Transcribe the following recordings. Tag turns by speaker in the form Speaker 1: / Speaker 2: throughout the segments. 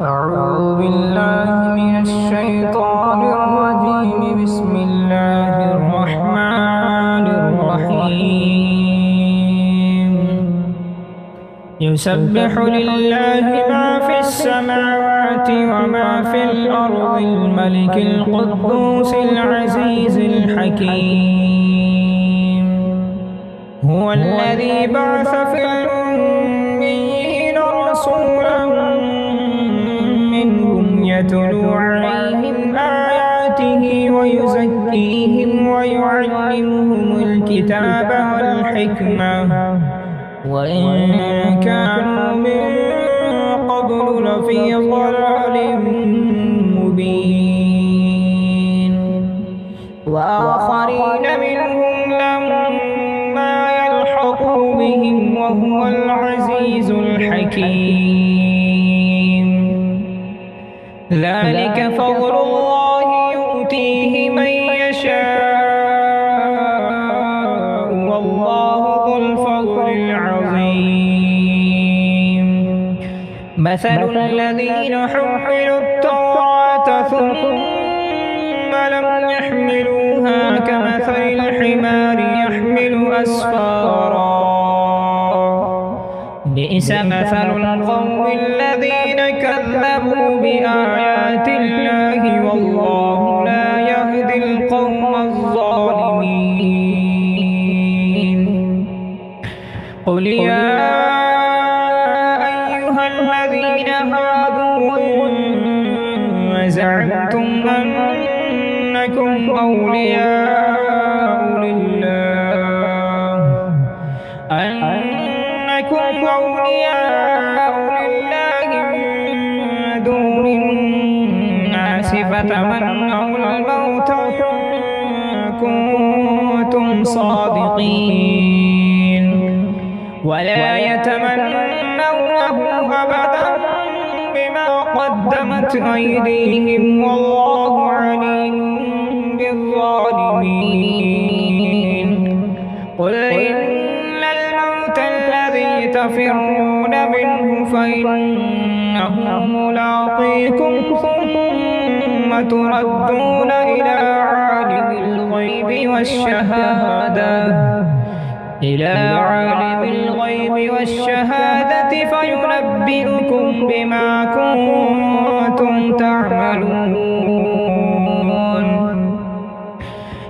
Speaker 1: أعوذ بالله من الشيطان الرجيم. بسم الله الرحمن الرحيم. يسبح لله ما في السماوات وما في الأرض، الملك القدوس العزيز الحكيم. هو الذي بعث في الأميين رسولا منهم يتلو عليهم آياته ويزكيهم ويعلمهم الكتاب والحكمة وإن كانوا من قبل لفي ضلال مبين. وآخرين منهم لما يلحقوا بهم وهو العزيز الحكيم. ذلك فضل الله يؤتيه من يشاء والله ذو الفضل العظيم. مثل الذين حملوا التوراة ثم لم يحملوها كمثل الحمار يحمل أسفارا، بئس مثل القوم الذين كذبوا بآيات الله والله لا يهدي القوم الظالمين. قل يا أيها الذين هادوا إن زعمتم أنكم أولياء لله من دون الناس فتمنوا الموت إن كنتم صادقين ولا يتمنونه أبدا بما قدمت أيديهم والله عليم بالظالمين. قل إن الموت الذي تفرون منه فإنه ملاقيكم ثم تردون إلى عالم الغيب والشهادة فينبئكم بما كنتم تعملون.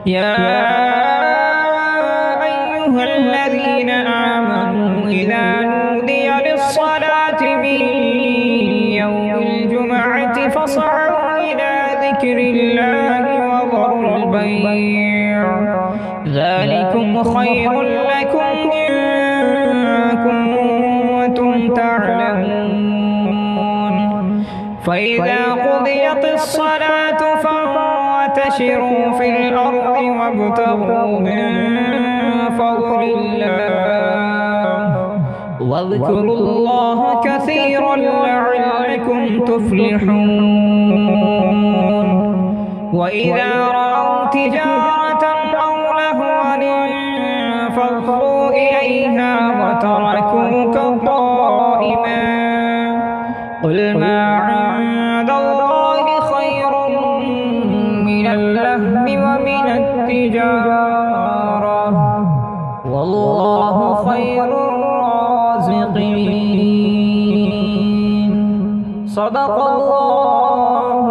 Speaker 1: يا أيها الذين آمنوا إذا نودي للصلاة من يوم الجمعة فاسعوا إلى ذكر الله وذروا البيع، ذلكم خير لكم إن كنتم تعلمون. فإذا قضيت الصلاة فانتشروا في الأرض وابتغوا من فضل الله واذكروا الله كثيرا لعلكم تفلحون. وإذا رأوا تجارة أو لهوا انفضوا إليها وتركوك قائما. قل ما عند الله خير من اللهو ومن التجارة والله خير الرازقين. صدق الله